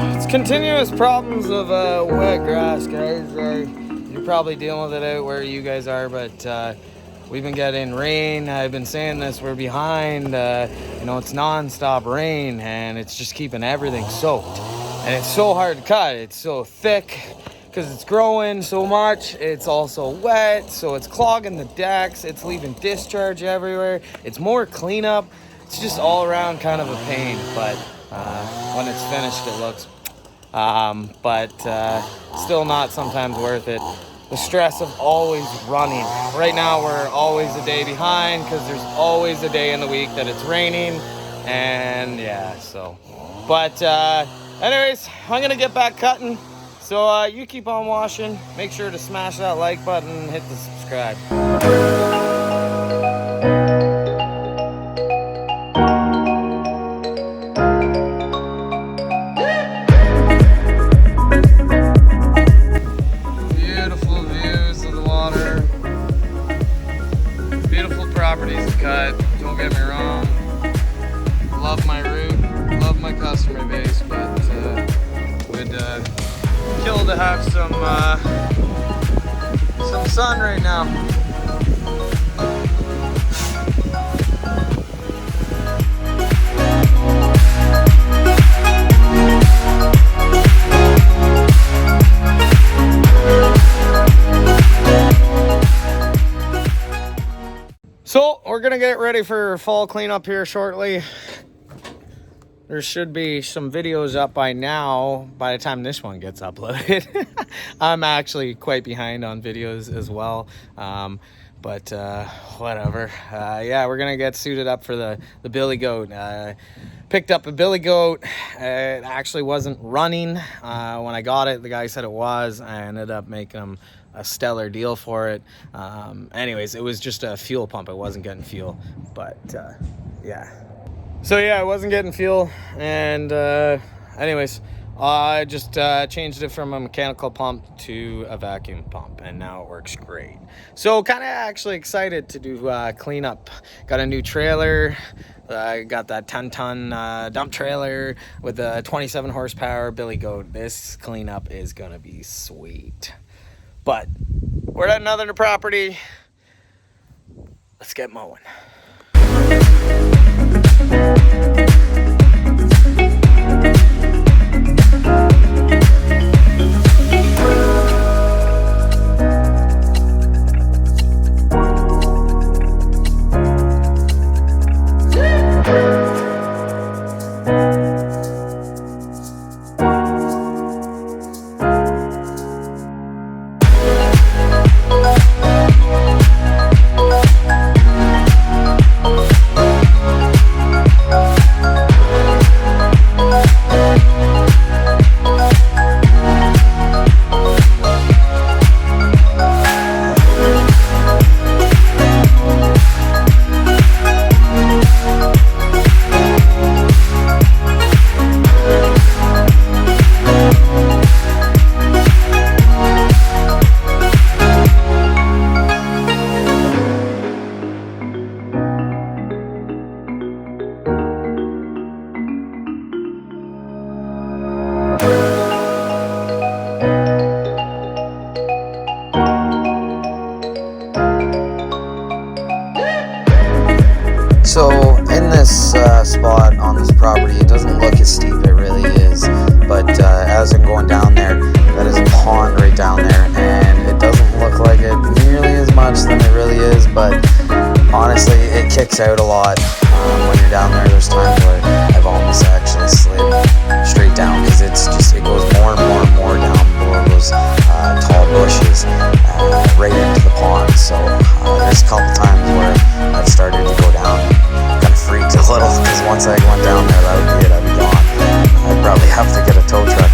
It's continuous problems of wet grass, guys. You're probably dealing with it out where you guys are, but we've been getting rain. I've been saying this, we're behind. It's non-stop rain, and it's just keeping everything soaked. And it's so hard to cut. It's so thick because it's growing so much. It's also wet, so it's clogging the decks. It's leaving discharge everywhere. It's more cleanup. It's just all around kind of a pain, but when it's finished, it looks still not sometimes worth it. The stress of always running. Right now we're always a day behind because there's always a day in the week that it's raining, and anyways, I'm gonna get back cutting, so you keep on washing. Make sure to smash that like button and hit the subscribe. Properties to cut, don't get me wrong. Love my route, love my customer base, but would kill to have some sun right now. So we're gonna get ready for fall cleanup here shortly. There should be some videos up by now, by the time this one gets uploaded. I'm actually quite behind on videos as well, but whatever. Yeah, we're gonna get suited up for the billy goat. Picked up a billy goat. It actually wasn't running when I got it. The guy said it was. I ended up making him a stellar deal for it. Anyways, it was just a fuel pump. It wasn't getting fuel, but yeah. So yeah, I wasn't getting fuel, and anyways, I just changed it from a mechanical pump to a vacuum pump, and now it works great. So kind of actually excited to do cleanup. Got a new trailer. I got that 10-ton dump trailer with a 27 horsepower billy goat. This cleanup is gonna be sweet. But we're at another property. Let's get mowing. So in this spot on this property, it doesn't look as steep, it really is, but as I'm going down there, that is a pond right down there, and it doesn't look like it nearly as much than it really is, but honestly, it kicks out a lot. When you're down there, there's times where I've almost actually slid straight down, because it goes more and more and more down below those tall bushes right into the pond. So there's a couple times where I've started to go down, kind of freaked a little, because once I went down there, that would be it, I'd be gone. I'd probably have to get a tow truck